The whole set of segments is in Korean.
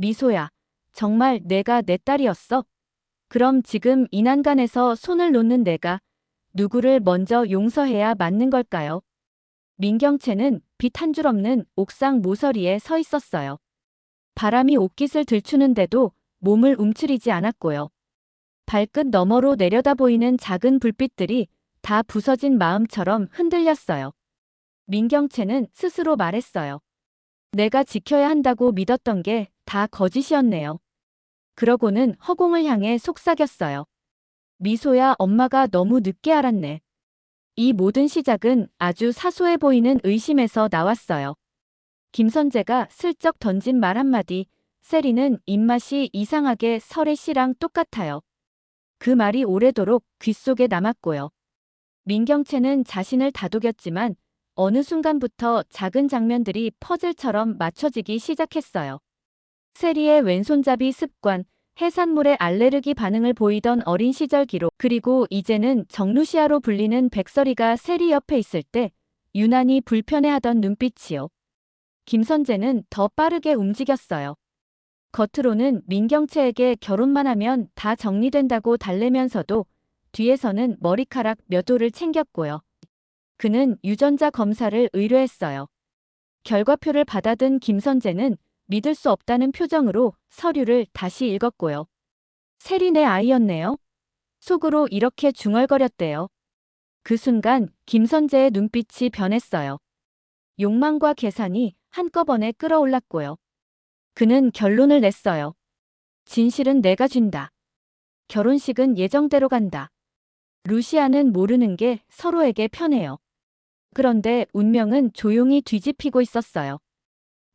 미소야, 정말 내가 내 딸이었어? 그럼 지금 이 난간에서 손을 놓는 내가 누구를 먼저 용서해야 맞는 걸까요? 민경채는 빛 한 줄 없는 옥상 모서리에 서 있었어요. 바람이 옷깃을 들추는데도 몸을 움츠리지 않았고요. 발끝 너머로 내려다 보이는 작은 불빛들이 다 부서진 마음처럼 흔들렸어요. 민경채는 스스로 말했어요. 내가 지켜야 한다고 믿었던 게 다 거짓이었네요. 그러고는 허공을 향해 속삭였어요. 미소야, 엄마가 너무 늦게 알았네. 이 모든 시작은 아주 사소해 보이는 의심에서 나왔어요. 김선재가 슬쩍 던진 말 한마디, 세리는 입맛이 이상하게 설의 씨랑 똑같아요. 그 말이 오래도록 귓속에 남았고요. 민경채는 자신을 다독였지만 어느 순간부터 작은 장면들이 퍼즐처럼 맞춰지기 시작했어요. 세리의 왼손잡이 습관, 해산물에 알레르기 반응을 보이던 어린 시절 기록, 그리고 이제는 정루시아로 불리는 백설이가 세리 옆에 있을 때 유난히 불편해하던 눈빛이요. 김선재는 더 빠르게 움직였어요. 겉으로는 민경채에게 결혼만 하면 다 정리된다고 달래면서도 뒤에서는 머리카락 몇 올을 챙겼고요. 그는 유전자 검사를 의뢰했어요. 결과표를 받아든 김선재는 믿을 수 없다는 표정으로 서류를 다시 읽었고요. 세리 내 아이였네요. 속으로 이렇게 중얼거렸대요. 그 순간 김선재의 눈빛이 변했어요. 욕망과 계산이 한꺼번에 끌어올랐고요. 그는 결론을 냈어요. 진실은 내가 준다. 결혼식은 예정대로 간다. 루시아는 모르는 게 서로에게 편해요. 그런데 운명은 조용히 뒤집히고 있었어요.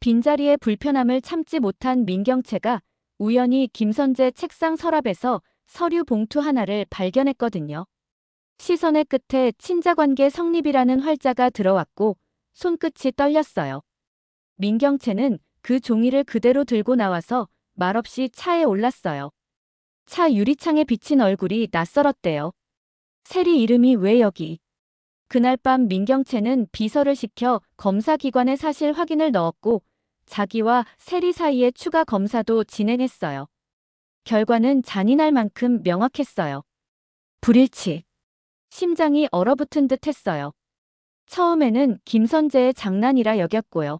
빈자리의 불편함을 참지 못한 민경채가 우연히 김선재 책상 서랍에서 서류 봉투 하나를 발견했거든요. 시선의 끝에 친자관계 성립이라는 활자가 들어왔고 손끝이 떨렸어요. 민경채는 그 종이를 그대로 들고 나와서 말없이 차에 올랐어요. 차 유리창에 비친 얼굴이 낯설었대요. 세리 이름이 왜 여기? 그날 밤 민경채는 비서를 시켜 검사기관에 사실 확인을 넣었고 자기와 세리 사이의 추가 검사도 진행했어요. 결과는 잔인할 만큼 명확했어요. 불일치. 심장이 얼어붙은 듯 했어요. 처음에는 김선재의 장난이라 여겼고요.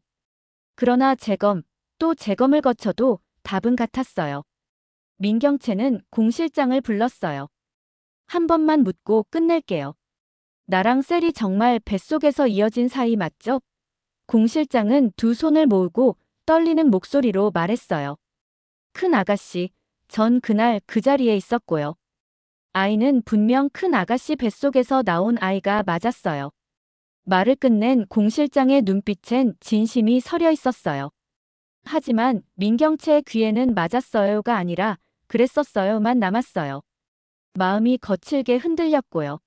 그러나 재검, 또 재검을 거쳐도 답은 같았어요. 민경채는 공 실장을 불렀어요. 한 번만 묻고 끝낼게요. 나랑 셀이 정말 뱃속에서 이어진 사이 맞죠? 공 실장은 두 손을 모으고 떨리는 목소리로 말했어요. 큰 아가씨, 전 그날 그 자리에 있었고요. 아이는 분명 큰 아가씨 뱃속에서 나온 아이가 맞았어요. 말을 끝낸 공 실장의 눈빛엔 진심이 서려 있었어요. 하지만 민경채의 귀에는 맞았어요가 아니라 그랬었어요만 남았어요. 마음이 거칠게 흔들렸고요.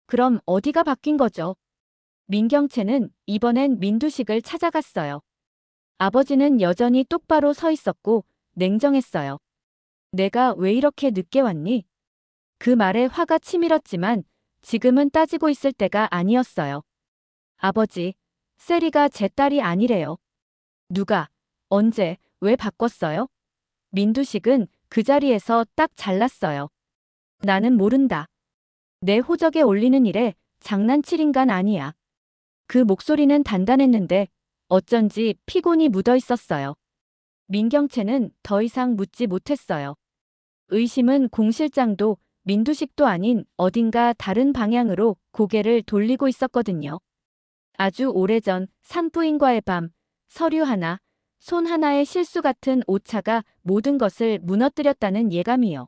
그럼 어디가 바뀐 거죠? 민경채는 이번엔 민두식을 찾아갔어요. 아버지는 여전히 똑바로 서 있었고 냉정했어요. 내가 왜 이렇게 늦게 왔니? 그 말에 화가 치밀었지만 지금은 따지고 있을 때가 아니었어요. 아버지, 세리가 제 딸이 아니래요. 누가, 언제, 왜 바꿨어요? 민두식은 그 자리에서 딱 잘랐어요. 나는 모른다. 내 호적에 올리는 일에 장난칠 인간 아니야. 그 목소리는 단단했는데 어쩐지 피곤이 묻어 있었어요. 민경채는 더 이상 묻지 못했어요. 의심은 공 실장도 민두식도 아닌 어딘가 다른 방향으로 고개를 돌리고 있었거든요. 아주 오래전 산부인과의 밤, 서류 하나, 손 하나의 실수 같은 오차가 모든 것을 무너뜨렸다는 예감이요.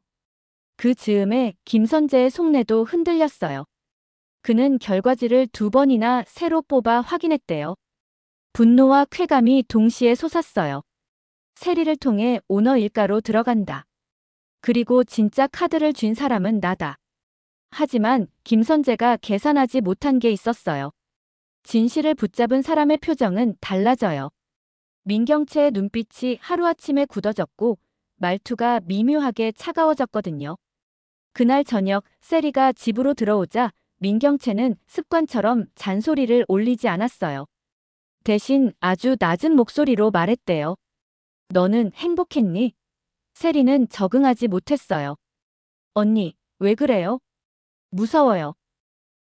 그 즈음에 김선재의 속내도 흔들렸어요. 그는 결과지를 2번이나 새로 뽑아 확인했대요. 분노와 쾌감이 동시에 솟았어요. 세리를 통해 오너 일가로 들어간다. 그리고 진짜 카드를 쥔 사람은 나다. 하지만 김선재가 계산하지 못한 게 있었어요. 진실을 붙잡은 사람의 표정은 달라져요. 민경채의 눈빛이 하루아침에 굳어졌고 말투가 미묘하게 차가워졌거든요. 그날 저녁 세리가 집으로 들어오자 민경채는 습관처럼 잔소리를 올리지 않았어요. 대신 아주 낮은 목소리로 말했대요. 너는 행복했니? 세리는 적응하지 못했어요. 언니, 왜 그래요? 무서워요.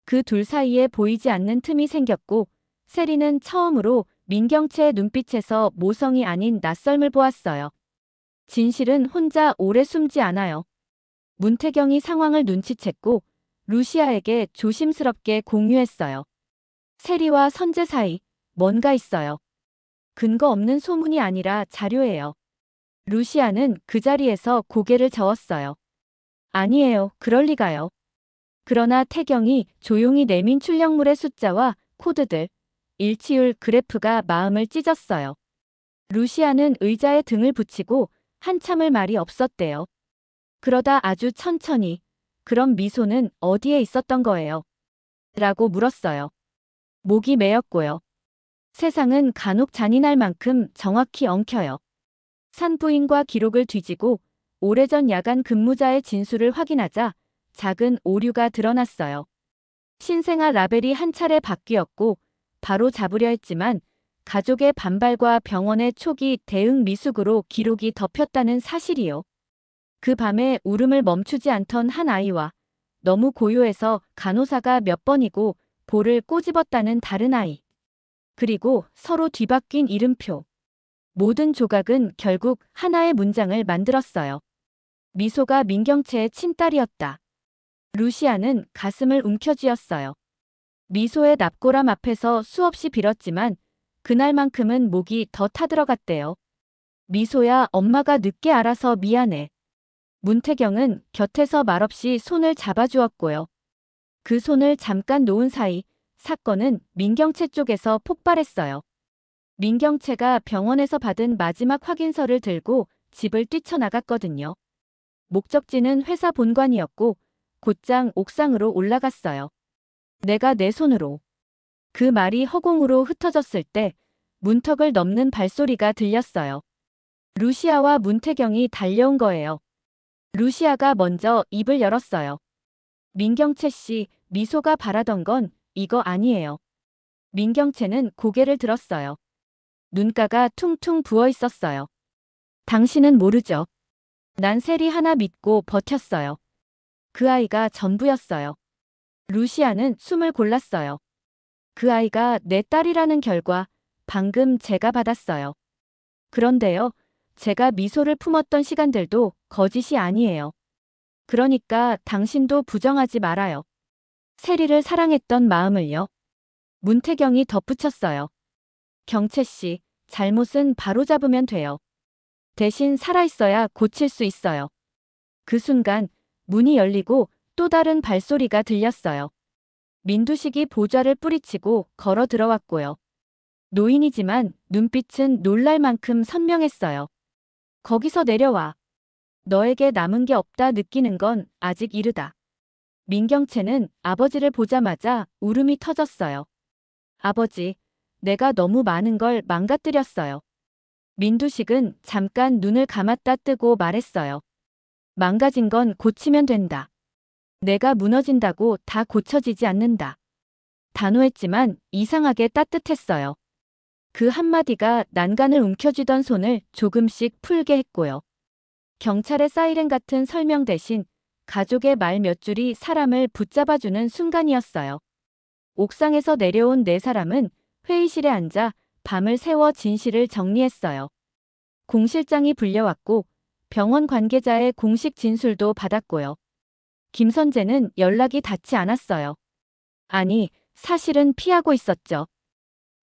그 둘 사이에 보이지 않는 틈이 생겼고 세리는 처음으로 민경채의 눈빛에서 모성이 아닌 낯설음을 보았어요. 진실은 혼자 오래 숨지 않아요. 문태경이 상황을 눈치챘고 루시아에게 조심스럽게 공유했어요. 세리와 선재 사이 뭔가 있어요. 근거 없는 소문이 아니라 자료예요. 루시아는 그 자리에서 고개를 저었어요. 아니에요. 그럴 리가요. 그러나 태경이 조용히 내민 출력물의 숫자와 코드들, 일치율 그래프가 마음을 찢었어요. 루시아는 의자에 등을 붙이고 한참을 말이 없었대요. 그러다 아주 천천히, 그럼 미소는 어디에 있었던 거예요? 라고 물었어요. 목이 메였고요. 세상은 간혹 잔인할 만큼 정확히 엉켜요. 산부인과 기록을 뒤지고 오래전 야간 근무자의 진술을 확인하자 작은 오류가 드러났어요. 신생아 라벨이 한 차례 바뀌었고 바로 잡으려 했지만 가족의 반발과 병원의 초기 대응 미숙으로 기록이 덮였다는 사실이요. 그 밤에 울음을 멈추지 않던 한 아이와 너무 고요해서 간호사가 몇 번이고 볼을 꼬집었다는 다른 아이. 그리고 서로 뒤바뀐 이름표. 모든 조각은 결국 하나의 문장을 만들었어요. 미소가 민경채의 친딸이었다. 루시아는 가슴을 움켜쥐었어요. 미소의 납골함 앞에서 수없이 빌었지만 그날만큼은 목이 더 타들어갔대요. 미소야, 엄마가 늦게 알아서 미안해. 문태경은 곁에서 말없이 손을 잡아주었고요. 그 손을 잠깐 놓은 사이 사건은 민경채 쪽에서 폭발했어요. 민경채가 병원에서 받은 마지막 확인서를 들고 집을 뛰쳐나갔거든요. 목적지는 회사 본관이었고 곧장 옥상으로 올라갔어요. 내가 내 손으로. 그 말이 허공으로 흩어졌을 때 문턱을 넘는 발소리가 들렸어요. 루시아와 문태경이 달려온 거예요. 루시아가 먼저 입을 열었어요. 민경채 씨, 미소가 바라던 건 이거 아니에요. 민경채는 고개를 들었어요. 눈가가 퉁퉁 부어 있었어요. 당신은 모르죠. 난 세리 하나 믿고 버텼어요. 그 아이가 전부였어요. 루시아는 숨을 골랐어요. 그 아이가 내 딸이라는 결과 방금 제가 받았어요. 그런데요, 제가 미소를 품었던 시간들도 거짓이 아니에요. 그러니까 당신도 부정하지 말아요. 세리를 사랑했던 마음을요. 문태경이 덧붙였어요. 경채 씨, 잘못은 바로잡으면 돼요. 대신 살아있어야 고칠 수 있어요. 그 순간 문이 열리고 또 다른 발소리가 들렸어요. 민두식이 보좌를 뿌리치고 걸어 들어왔고요. 노인이지만 눈빛은 놀랄 만큼 선명했어요. 거기서 내려와. 너에게 남은 게 없다 느끼는 건 아직 이르다. 민경채는 아버지를 보자마자 울음이 터졌어요. 아버지, 내가 너무 많은 걸 망가뜨렸어요. 민두식은 잠깐 눈을 감았다 뜨고 말했어요. 망가진 건 고치면 된다. 내가 무너진다고 다 고쳐지지 않는다. 단호했지만 이상하게 따뜻했어요. 그 한마디가 난간을 움켜쥐던 손을 조금씩 풀게 했고요. 경찰의 사이렌 같은 설명 대신 가족의 말 몇 줄이 사람을 붙잡아주는 순간이었어요. 옥상에서 내려온 네 사람은 회의실에 앉아 밤을 새워 진실을 정리했어요. 공실장이 불려왔고 병원 관계자의 공식 진술도 받았고요. 김선재는 연락이 닿지 않았어요. 아니, 사실은 피하고 있었죠.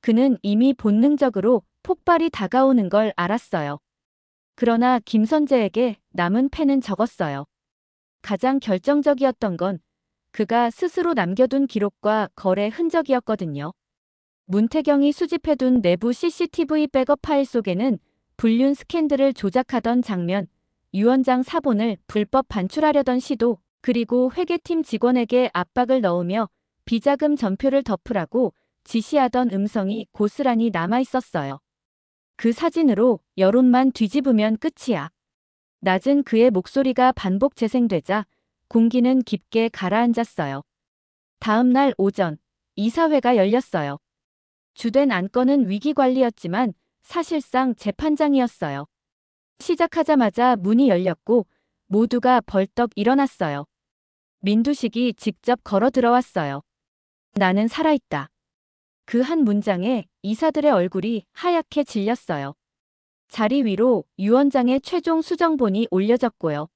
그는 이미 본능적으로 폭발이 다가오는 걸 알았어요. 그러나 김선재에게 남은 패는 적었어요. 가장 결정적이었던 건 그가 스스로 남겨둔 기록과 거래 흔적이었거든요. 문태경이 수집해둔 내부 CCTV 백업 파일 속에는 불륜 스캔들을 조작하던 장면, 유원장 사본을 불법 반출하려던 시도, 그리고 회계팀 직원에게 압박을 넣으며 비자금 전표를 덮으라고 지시하던 음성이 고스란히 남아있었어요. 그 사진으로 여론만 뒤집으면 끝이야. 낮은 그의 목소리가 반복 재생되자 공기는 깊게 가라앉았어요. 다음 날 오전, 이사회가 열렸어요. 주된 안건은 위기관리였지만 사실상 재판장이었어요. 시작하자마자 문이 열렸고 모두가 벌떡 일어났어요. 민두식이 직접 걸어 들어왔어요. 나는 살아있다. 그 한 문장에 이사들의 얼굴이 하얗게 질렸어요. 자리 위로 유원장의 최종 수정본이 올려졌고요.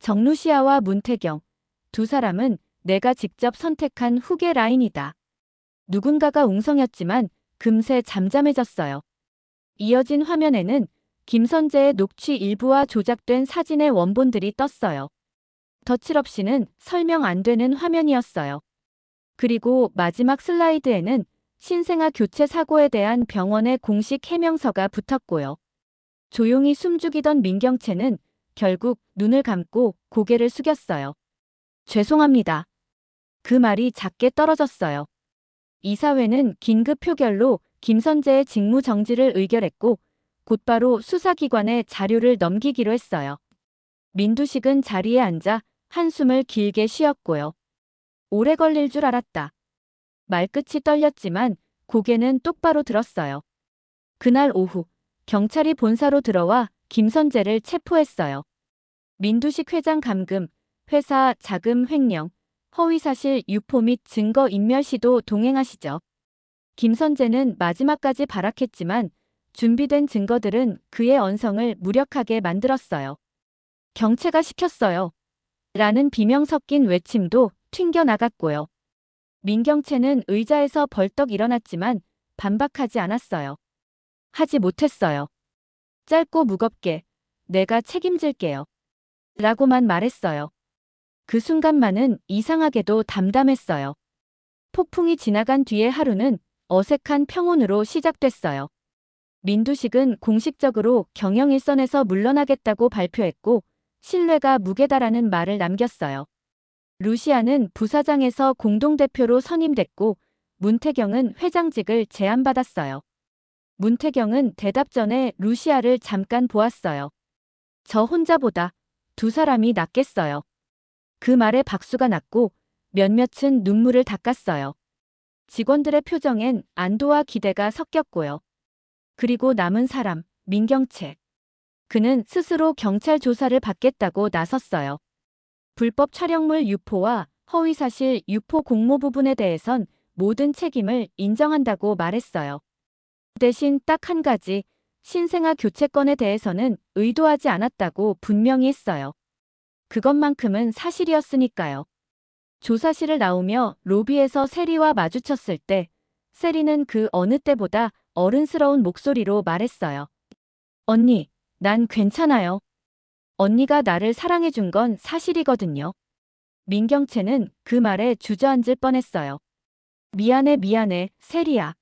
정루시아와 문태경, 두 사람은 내가 직접 선택한 후계 라인이다. 누군가가 웅성였지만 금세 잠잠해졌어요. 이어진 화면에는 김선재의 녹취 일부와 조작된 사진의 원본들이 떴어요. 덧칠없이는 설명 안 되는 화면이었어요. 그리고 마지막 슬라이드에는 신생아 교체 사고에 대한 병원의 공식 해명서가 붙었고요. 조용히 숨죽이던 민경채는 결국 눈을 감고 고개를 숙였어요. 죄송합니다. 그 말이 작게 떨어졌어요. 이사회는 긴급 표결로 김선재의 직무 정지를 의결했고 곧바로 수사기관에 자료를 넘기기로 했어요. 민두식은 자리에 앉아 한숨을 길게 쉬었고요. 오래 걸릴 줄 알았다. 말끝이 떨렸지만 고개는 똑바로 들었어요. 그날 오후 경찰이 본사로 들어와 김선재를 체포했어요. 민두식 회장 감금, 회사 자금 횡령, 허위사실 유포 및 증거인멸 시도 동행하시죠. 김선재는 마지막까지 발악했지만 준비된 증거들은 그의 언성을 무력하게 만들었어요. 경채가 시켰어요. 라는 비명 섞인 외침도 튕겨나갔고요. 민경채는 의자에서 벌떡 일어났지만 반박하지 않았어요. 하지 못했어요. 짧고 무겁게 내가 책임질게요. 라고만 말했어요. 그 순간만은 이상하게도 담담했어요. 폭풍이 지나간 뒤의 하루는 어색한 평온으로 시작됐어요. 민두식은 공식적으로 경영 일선에서 물러나겠다고 발표했고 신뢰가 무게다라는 말을 남겼어요. 루시아는 부사장에서 공동대표로 선임됐고 문태경은 회장직을 제안받았어요. 문태경은 대답 전에 루시아를 잠깐 보았어요. 저 혼자보다 두 사람이 낫겠어요. 그 말에 박수가 났고 몇몇은 눈물을 닦았어요. 직원들의 표정엔 안도와 기대가 섞였고요. 그리고 남은 사람, 민경채. 그는 스스로 경찰 조사를 받겠다고 나섰어요. 불법 촬영물 유포와 허위사실 유포 공모 부분에 대해선 모든 책임을 인정한다고 말했어요. 대신 딱 한 가지, 신생아 교체건에 대해서는 의도하지 않았다고 분명히 했어요. 그것만큼은 사실이었으니까요. 조사실을 나오며 로비에서 세리와 마주쳤을 때 세리는 그 어느 때보다 어른스러운 목소리로 말했어요. 언니, 난 괜찮아요. 언니가 나를 사랑해준 건 사실이거든요. 민경채는 그 말에 주저앉을 뻔했어요. 미안해, 세리야.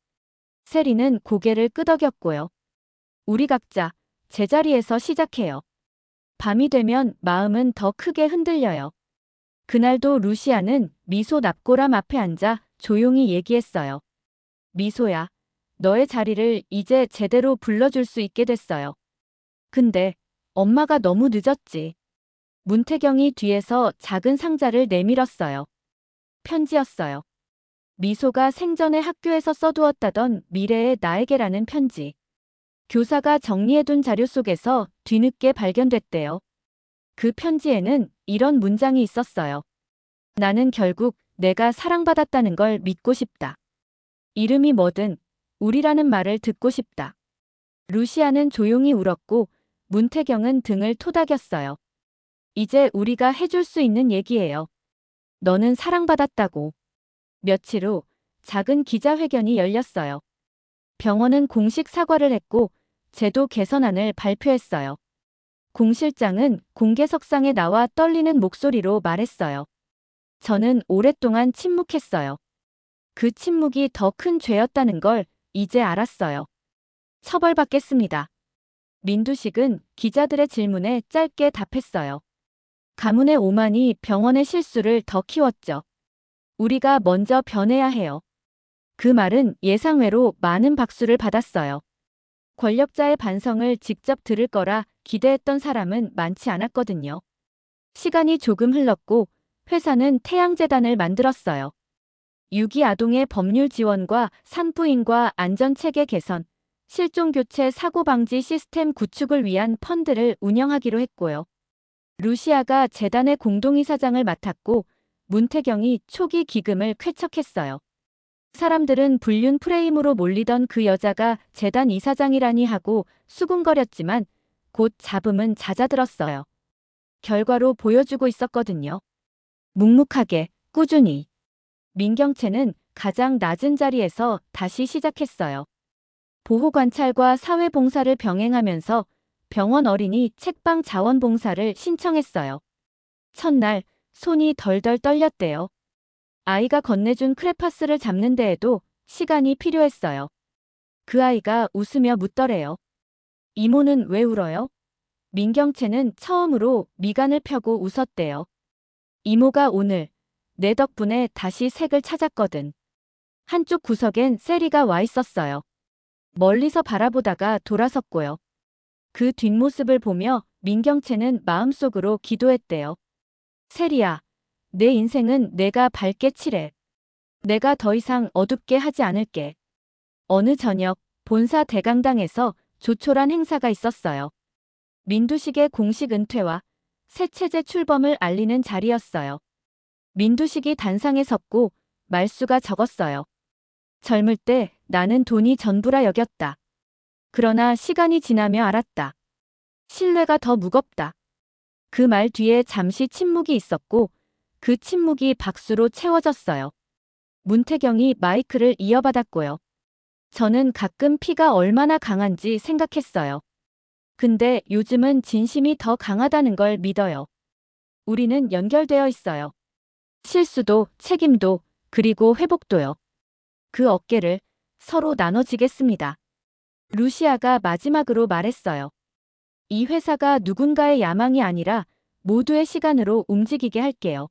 세리는 고개를 끄덕였고요. 우리 각자 제자리에서 시작해요. 밤이 되면 마음은 더 크게 흔들려요. 그날도 루시아는 미소 납고람 앞에 앉아 조용히 얘기했어요. 미소야, 너의 자리를 이제 제대로 불러줄 수 있게 됐어요. 근데 엄마가 너무 늦었지. 문태경이 뒤에서 작은 상자를 내밀었어요. 편지였어요. 미소가 생전에 학교에서 써두었다던 미래의 나에게라는 편지. 교사가 정리해둔 자료 속에서 뒤늦게 발견됐대요. 그 편지에는 이런 문장이 있었어요. 나는 결국 내가 사랑받았다는 걸 믿고 싶다. 이름이 뭐든 우리라는 말을 듣고 싶다. 루시아는 조용히 울었고 문태경은 등을 토닥였어요. 이제 우리가 해줄 수 있는 얘기예요. 너는 사랑받았다고. 며칠 후 작은 기자회견이 열렸어요. 병원은 공식 사과를 했고 제도 개선안을 발표했어요. 공 실장은 공개석상에 나와 떨리는 목소리로 말했어요. 저는 오랫동안 침묵했어요. 그 침묵이 더 큰 죄였다는 걸 이제 알았어요. 처벌받겠습니다. 민두식은 기자들의 질문에 짧게 답했어요. 가문의 오만이 병원의 실수를 더 키웠죠. 우리가 먼저 변해야 해요. 그 말은 예상외로 많은 박수를 받았어요. 권력자의 반성을 직접 들을 거라 기대했던 사람은 많지 않았거든요. 시간이 조금 흘렀고 회사는 태양재단을 만들었어요. 유기 아동의 법률 지원과 산부인과 안전체계 개선, 실종교체 사고방지 시스템 구축을 위한 펀드를 운영하기로 했고요. 루시아가 재단의 공동이사장을 맡았고 문태경이 초기 기금을 쾌척했어요. 사람들은 불륜 프레임으로 몰리던 그 여자가 재단 이사장이라니 하고 수군거렸지만 곧 잡음은 잦아들었어요. 결과로 보여주고 있었거든요. 묵묵하게, 꾸준히. 민경채는 가장 낮은 자리에서 다시 시작했어요. 보호관찰과 사회봉사를 병행하면서 병원 어린이 책방 자원봉사를 신청했어요. 첫날 손이 덜덜 떨렸대요. 아이가 건네준 크레파스를 잡는 데에도 시간이 필요했어요. 그 아이가 웃으며 묻더래요. 이모는 왜 울어요? 민경채는 처음으로 미간을 펴고 웃었대요. 이모가 오늘 내 덕분에 다시 색을 찾았거든. 한쪽 구석엔 세리가 와 있었어요. 멀리서 바라보다가 돌아섰고요. 그 뒷모습을 보며 민경채는 마음속으로 기도했대요. 세리야, 내 인생은 내가 밝게 칠해. 내가 더 이상 어둡게 하지 않을게. 어느 저녁 본사 대강당에서 조촐한 행사가 있었어요. 민두식의 공식 은퇴와 새 체제 출범을 알리는 자리였어요. 민두식이 단상에 섰고 말수가 적었어요. 젊을 때 나는 돈이 전부라 여겼다. 그러나 시간이 지나며 알았다. 신뢰가 더 무겁다. 그 말 뒤에 잠시 침묵이 있었고 그 침묵이 박수로 채워졌어요. 문태경이 마이크를 이어받았고요. 저는 가끔 피가 얼마나 강한지 생각했어요. 근데 요즘은 진심이 더 강하다는 걸 믿어요. 우리는 연결되어 있어요. 실수도, 책임도, 그리고 회복도요. 그 어깨를 서로 나눠지겠습니다. 루시아가 마지막으로 말했어요. 이 회사가 누군가의 야망이 아니라 모두의 시간으로 움직이게 할게요.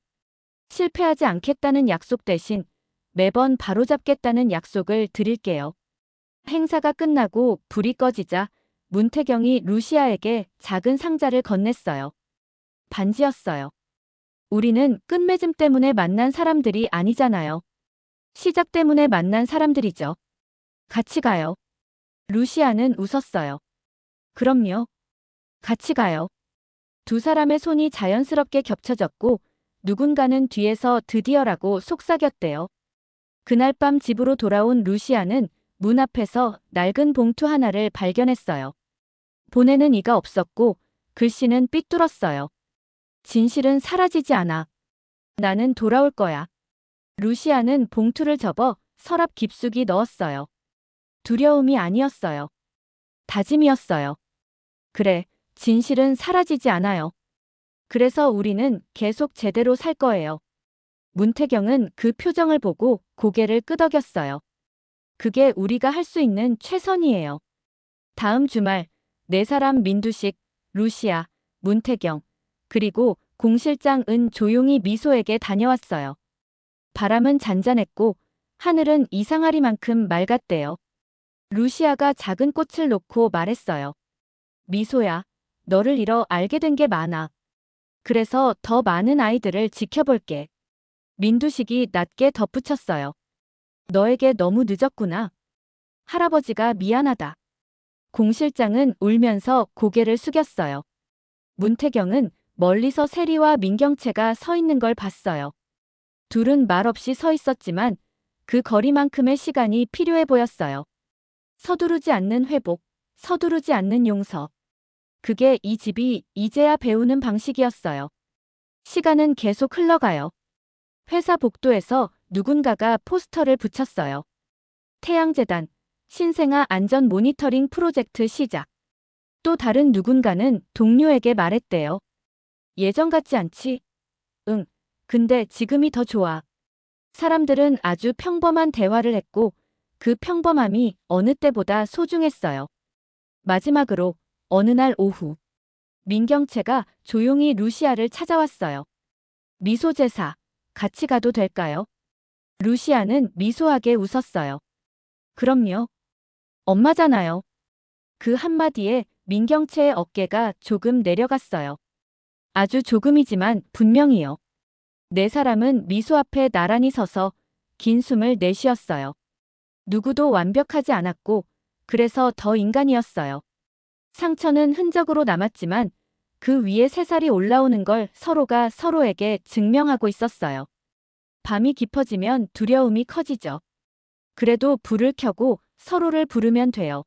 실패하지 않겠다는 약속 대신 매번 바로잡겠다는 약속을 드릴게요. 행사가 끝나고 불이 꺼지자 문태경이 루시아에게 작은 상자를 건넸어요. 반지였어요. 우리는 끝맺음 때문에 만난 사람들이 아니잖아요. 시작 때문에 만난 사람들이죠. 같이 가요. 루시아는 웃었어요. 그럼요. 같이 가요. 두 사람의 손이 자연스럽게 겹쳐졌고 누군가는 뒤에서 드디어라고 속삭였대요. 그날 밤 집으로 돌아온 루시아는 문 앞에서 낡은 봉투 하나를 발견했어요. 본에는 이가 없었고 글씨는 삐뚤었어요. 진실은 사라지지 않아. 나는 돌아올 거야. 루시아는 봉투를 접어 서랍 깊숙이 넣었어요. 두려움이 아니었어요. 다짐이었어요. 그래, 진실은 사라지지 않아요. 그래서 우리는 계속 제대로 살 거예요. 문태경은 그 표정을 보고 고개를 끄덕였어요. 그게 우리가 할 수 있는 최선이에요. 다음 주말 네 사람 민두식, 루시아, 문태경, 그리고 공실장 은 조용히 미소에게 다녀왔어요. 바람은 잔잔했고 하늘은 이상하리만큼 맑았대요. 루시아가 작은 꽃을 놓고 말했어요. 미소야, 너를 잃어 알게 된 게 많아. 그래서 더 많은 아이들을 지켜볼게. 민두식이 낮게 덧붙였어요. 너에게 너무 늦었구나. 할아버지가 미안하다. 공실장은 울면서 고개를 숙였어요. 문태경은 멀리서 세리와 민경채가 서 있는 걸 봤어요. 둘은 말없이 서 있었지만 그 거리만큼의 시간이 필요해 보였어요. 서두르지 않는 회복, 서두르지 않는 용서. 그게 이 집이 이제야 배우는 방식이었어요. 시간은 계속 흘러가요. 회사 복도에서 누군가가 포스터를 붙였어요. 태양재단, 신생아 안전 모니터링 프로젝트 시작. 또 다른 누군가는 동료에게 말했대요. 예전 같지 않지? 응, 근데 지금이 더 좋아. 사람들은 아주 평범한 대화를 했고 그 평범함이 어느 때보다 소중했어요. 마지막으로 어느 날 오후 민경채가 조용히 루시아를 찾아왔어요. 미소제사, 같이 가도 될까요? 루시아는 미소하게 웃었어요. 그럼요. 엄마잖아요. 그 한마디에 민경채의 어깨가 조금 내려갔어요. 아주 조금이지만 분명히요. 네 사람은 미소 앞에 나란히 서서 긴 숨을 내쉬었어요. 누구도 완벽하지 않았고 그래서 더 인간이었어요. 상처는 흔적으로 남았지만 그 위에 새살이 올라오는 걸 서로가 서로에게 증명하고 있었어요. 밤이 깊어지면 두려움이 커지죠. 그래도 불을 켜고 서로를 부르면 돼요.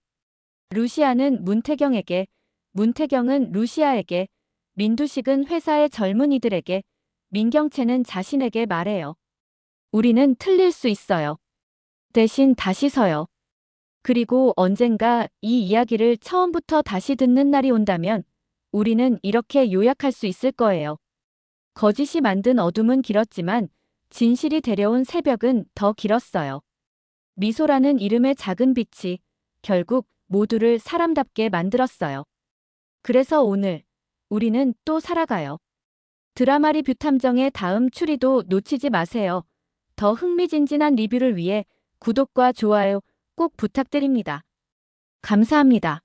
루시아는 문태경에게, 문태경은 루시아에게, 민두식은 회사의 젊은이들에게, 민경채는 자신에게 말해요. 우리는 틀릴 수 있어요. 대신 다시 서요. 그리고 언젠가 이 이야기를 처음부터 다시 듣는 날이 온다면 우리는 이렇게 요약할 수 있을 거예요. 거짓이 만든 어둠은 길었지만 진실이 데려온 새벽은 더 길었어요. 미소라는 이름의 작은 빛이 결국 모두를 사람답게 만들었어요. 그래서 오늘 우리는 또 살아가요. 드라마 리뷰 탐정의 다음 추리도 놓치지 마세요. 더 흥미진진한 리뷰를 위해 구독과 좋아요 꼭 부탁드립니다. 감사합니다.